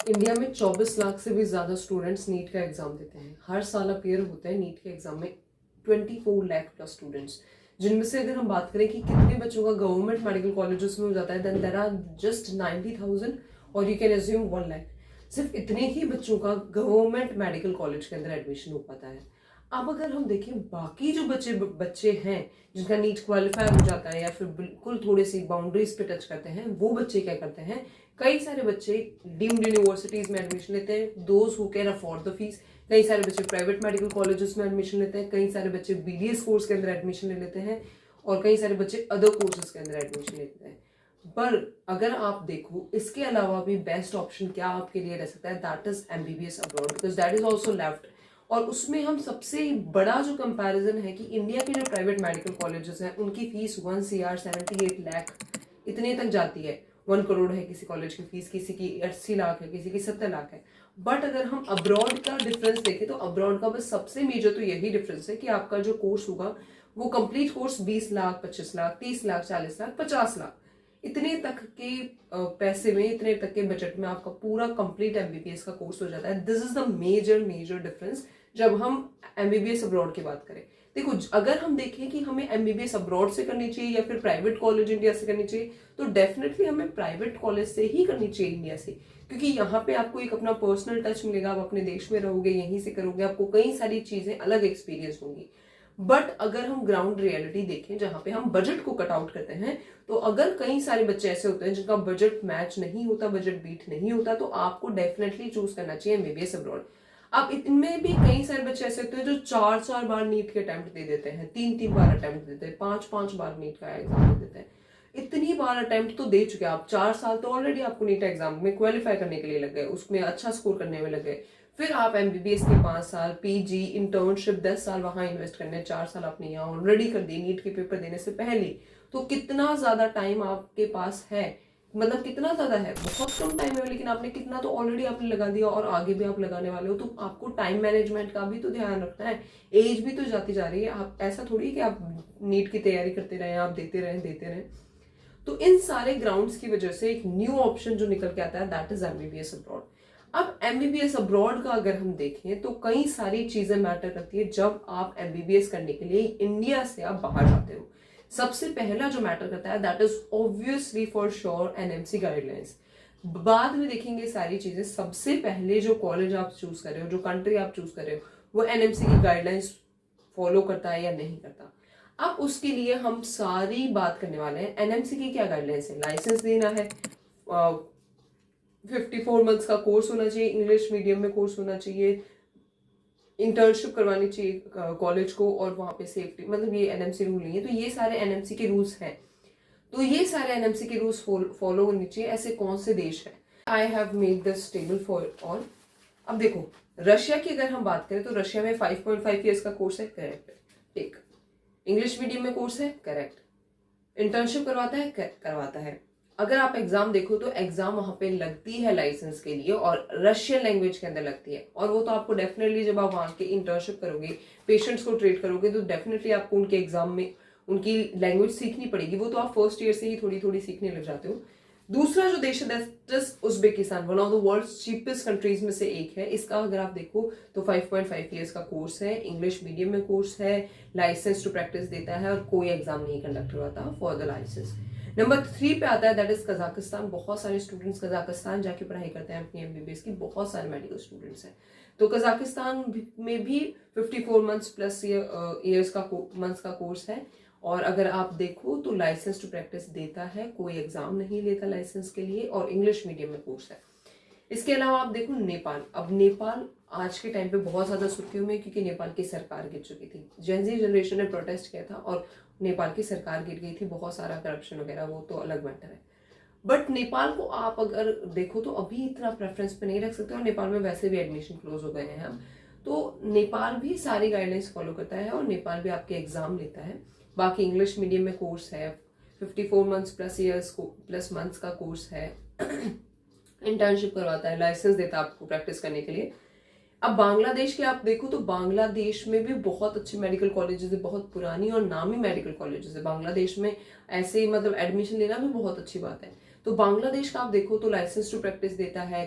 India में 24 लाख से भी ज़्यादा स्टूडेंट्स नीट का एग्ज़ाम देते हैं। हर साल अपीयर होते हैं नीट के एग्ज़ाम में 24 लाख प्लस स्टूडेंट्स, जिनमें से अगर हम बात करें कि कितने बच्चों का गवर्नमेंट मेडिकल कॉलेजेस में हो जाता है, देन देयर आर जस्ट 90,000 और यू कैन अज्यूम 1 लाख। सिर्फ इतने ही बच्चों का गवर्नमेंट मेडिकल कॉलेज के अंदर एडमिशन हो पाता है। अब अगर हम देखें बाकी जो बच्चे हैं जिनका नीट क्वालिफाई हो जाता है या फिर बिल्कुल थोड़ी सी बाउंड्रीज पे टच करते हैं, वो बच्चे क्या करते हैं, कई सारे बच्चे डीम्ड यूनिवर्सिटीज में एडमिशन लेते हैं, those who can afford the fees. कई सारे बच्चे प्राइवेट मेडिकल कॉलेजेस में एडमिशन लेते हैं, कई सारे बच्चे बीडीएस कोर्स के अंदर एडमिशन ले लेते हैं और कई सारे बच्चे अदर कोर्सेज के अंदर एडमिशन लेते हैं। पर अगर आप देखो इसके अलावा भी बेस्ट ऑप्शन क्या आपके लिए रह सकता है, that is MBBS abroad, because that is also left. और उसमें हम सबसे बड़ा जो कंपैरिजन है कि इंडिया के जो प्राइवेट मेडिकल कॉलेजेस हैं उनकी फीस 1 CR 78 लाख इतने तक जाती है। 1 करोड़ है किसी कॉलेज की फीस, किसी की 80 लाख है, किसी की 70 लाख है। बट अगर हम अब्रॉड का डिफरेंस देखें तो अब्रॉड का बस सबसे मेजर तो यही डिफरेंस है कि आपका जो कोर्स होगा वो कंप्लीट कोर्स 20 लाख, 25 लाख, 30 लाख, 40 लाख, 50 लाख इतने तक के पैसे में, इतने तक के बजट में आपका पूरा कंप्लीट एमबीबीएस का कोर्स हो जाता है। This is the major difference जब हम एमबीबीएस अब्रॉड की बात करें। देखो, अगर हम देखें कि हमें एमबीबीएस अब्रॉड से करनी चाहिए या फिर प्राइवेट कॉलेज इंडिया से करनी चाहिए, तो डेफिनेटली हमें प्राइवेट कॉलेज से ही करनी चाहिए इंडिया से, क्योंकि यहाँ पे आपको एक अपना पर्सनल टच मिलेगा, आप अपने देश में रहोगे, यहीं से करोगे, आपको कई सारी चीजें अलग एक्सपीरियंस होंगी। बट अगर हम ग्राउंड रियलिटी देखें जहां पे हम बजट को कट आउट करते हैं, तो अगर कई सारे बच्चे ऐसे होते हैं जिनका बजट मैच नहीं होता, बजट बीट नहीं होता, तो आपको डेफिनेटली चूज करना चाहिए एमबीबीएस अब्रॉड। अब इनमें भी कई सारे बच्चे ऐसे होते हैं जो 4 बार नीट के अटेम्प्ट दे देते हैं, 3 बार अटेम्प्ट देते हैं, 5 बार नीट का एग्जाम दे देते हैं। इतनी बार अटेम्प्ट तो दे चुके हैं आप, 4 साल तो ऑलरेडी आपको नीट एग्जाम में क्वालिफाई करने के लिए लग गए, उसमें अच्छा स्कोर करने में लग गए। फिर आप एमबीबीएस के 5 साल, पीजी, इंटर्नशिप 10 साल वहां इन्वेस्ट करने, 4 साल आपने यहाँ ऑलरेडी कर दी नीट के पेपर देने से पहले। तो कितना ज्यादा टाइम आपके पास है, मतलब कितना ज्यादा है, बहुत कम टाइम है, लेकिन आपने कितना तो ऑलरेडी आपने लगा दिया और आगे भी आप लगाने वाले हो। तो आपको टाइम मैनेजमेंट का भी तो ध्यान रखना है। एज भी तो जाती जा रही है, आप ऐसा थोड़ी कि आप नीट की तैयारी करते रहे, आप देते रहे। तो इन सारे ग्राउंड्स की वजह से एक न्यू ऑप्शन जो निकल के आता है, दैट इज एमबीबीएस अब्रॉड। अब एमबीबीएस अब्रॉड का अगर हम देखें तो कई सारी चीजें मैटर करती है जब आप एमबीबीएस करने के लिए इंडिया से आप बाहर जाते हो। सबसे पहला जो मैटर करता है, that is obviously for sure NMC guidelines. बाद में देखेंगे सारी चीजें, सबसे पहले जो कॉलेज आप चूज कर रहे हो, जो कंट्री आप चूज कर रहे हो, वो एनएमसी की गाइडलाइंस फॉलो करता है या नहीं करता। अब उसके लिए हम सारी बात करने वाले हैं। एनएमसी की क्या गाइडलाइंस है, लाइसेंस देना है, 54 मंथ्स का कोर्स होना चाहिए, इंग्लिश मीडियम में कोर्स होना चाहिए, इंटर्नशिप करवानी चाहिए कॉलेज को, और वहां पे सेफ्टी, मतलब ये एनएमसी रूल नहीं है, तो ये सारे एनएमसी के रूल्स हैं। तो ये सारे एनएमसी के रूल्स फॉलो होने चाहिए। ऐसे कौन से देश हैं, I have made this table for all. अब देखो, रशिया की अगर हम बात करें तो रशिया में 5.5 ईयर्स का कोर्स है, करेक्ट। एक इंग्लिश मीडियम में कोर्स है, करेक्ट। इंटर्नशिप करवाता है, करवाता है। अगर आप एग्जाम देखो तो एग्जाम वहां पे लगती है लाइसेंस के लिए, और रशियन लैंग्वेज के अंदर लगती है। और वो तो आपको डेफिनेटली, जब आप वहां के इंटर्नशिप करोगे, पेशेंट्स को ट्रीट करोगे, तो डेफिनेटली आपको उनके एग्जाम में उनकी लैंग्वेज सीखनी पड़ेगी। वो तो आप फर्स्ट ईयर से ही थोड़ी थोड़ी सीखने लग जाते हो। दूसरा जो देश है, that is Uzbekistan, one of the world's cheapest countries में से एक है। इसका अगर आप देखो तो 5.5 ईयर्स का कोर्स है, इंग्लिश मीडियम में कोर्स है, लाइसेंस टू प्रैक्टिस देता है, और कोई एग्जाम नहीं कंडक्ट करवाता फॉर द लाइसेंस। नंबर 3 पे आता है, दैट इज कजाकिस्तान। बहुत सारे स्टूडेंट्स कजाकिस्तान जाके पढ़ाई करते हैं अपनी एमबीबीएस की, बहुत सारे मेडिकल स्टूडेंट्स हैं। तो कजाकिस्तान में भी 54 मंथ्स प्लस ईयर्स का मंथ्स का कोर्स है। और अगर आप देखो तो लाइसेंस टू प्रैक्टिस देता है, कोई एग्जाम नहीं लेता लाइसेंस के लिए, और इंग्लिश मीडियम में कोर्स है। इसके अलावा आप देखो नेपाल। अब नेपाल आज के टाइम पे बहुत ज्यादा सुर्खियों में, क्योंकि नेपाल की सरकार गिर चुकी थी। जेनजी जनरेशन ने प्रोटेस्ट किया था और नेपाल की सरकार गिर गई थी, बहुत सारा करप्शन वगैरह, वो तो अलग मैटर है। बट नेपाल को आप अगर देखो तो अभी इतना प्रेफरेंस पे नहीं रख सकते, और नेपाल में वैसे भी एडमिशन क्लोज हो गए हैं। तो नेपाल भी सारी गाइडलाइंस फॉलो करता है, और नेपाल भी आपके एग्जाम लेता है। बाकी इंग्लिश मीडियम में कोर्स है, 54 मंथ्स प्लस मंथ्स का कोर्स है, इंटर्नशिप करवाता है, लाइसेंस देता है आपको प्रैक्टिस करने के लिए। अब बांग्लादेश के आप देखो तो बांग्लादेश में भी बहुत अच्छे मेडिकल कॉलेजेस है, बहुत पुरानी और नामी मेडिकल कॉलेजेस है बांग्लादेश में। ऐसे मतलब एडमिशन लेना भी बहुत अच्छी बात है। तो बांग्लादेश का आप देखो तो लाइसेंस टू प्रैक्टिस देता है,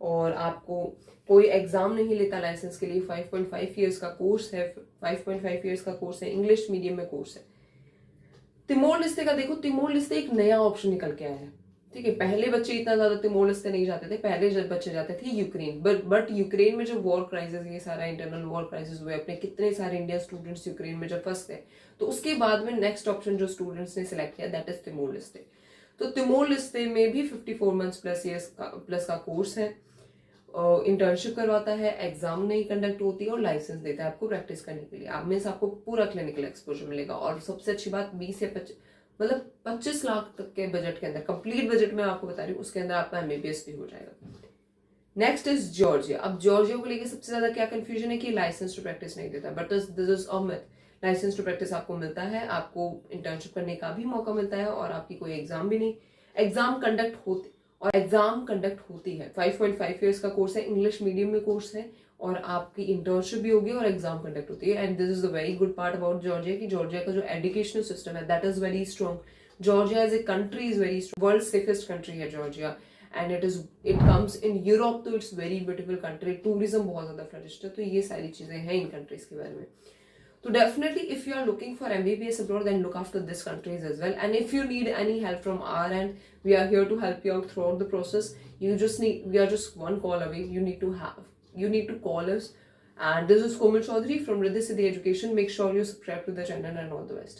और आपको कोई एग्जाम नहीं लेता लाइसेंस के लिए। 5.5 ईयर्स का कोर्स है, 5.5 ईयर्स का कोर्स है, इंग्लिश मीडियम में कोर्स है। तिमोर लिस्ते का देखो, तिमोर लिस्ते एक नया ऑप्शन निकल के आया है, ठीक है। पहले बच्चे इतना ज्यादा तिमोर लिस्ते नहीं जाते थे, पहले जब बच्चे जाते थे यूक्रेन, बट यूक्रेन में जो वॉर क्राइसिस, ये सारा इंटरनल वॉर क्राइसिस हुए, अपने कितने सारे इंडियन स्टूडेंट्स यूक्रेन में जब फंस गए, तो उसके बाद में नेक्स्ट ऑप्शन जो स्टूडेंट्स ने सिलेक्ट किया दैट इज तिमोर लिस्ते। तो तिमोर लिस्ते में भी 54 मंथ्स प्लस का कोर्स है, इंटर्नशिप करवाता है, एग्जाम नहीं कंडक्ट होती है और लाइसेंस देता है आपको प्रैक्टिस करने के लिए। आप में से आपको पूरा क्लिनिकल एक्सपोजर मिलेगा। और सबसे अच्छी बात 20 से 25 लाख तक के बजट के अंदर, कंप्लीट बजट में आपको बता रही हूँ, उसके अंदर आपका एमबीबीएस भी हो जाएगा। Next is Georgia. अब जॉर्जिया को लेकर सबसे ज्यादा क्या कंफ्यूजन है कि लाइसेंस टू प्रैक्टिस नहीं देता, but this is a myth. Licence to practise आपको मिलता है, आपको इंटर्नशिप करने का भी मौका मिलता है और आपकी कोई एग्जाम भी नहीं, एग्जाम कंडक्ट होती है। 5.5 ईयर्स का कोर्स है, इंग्लिश मीडियम में कोर्स है और आपकी इंटर्नशिप भी होगी और एग्जाम कंडक्ट होती है। And this is the very good part about Georgia कि जॉर्जिया का जो एजुकेशनल सिस्टम है that is very strong. Georgia as a country is very strong, world safest country है Georgia, and it comes in Europe, तो it's very beautiful country. Tourism बहुत ज्यादा flourished है, तो ये सारी चीजें हैं इन कंट्रीज के बारे में। So definitely, if you are looking for MBBS abroad, then look after these countries as well. And if you need any help from our end, we are here to help you out throughout the process. We are just one call away. You need to call us. And this is Komal Chaudhary from Riddhi Siddhi Education. Make sure you subscribe to the channel and all the best.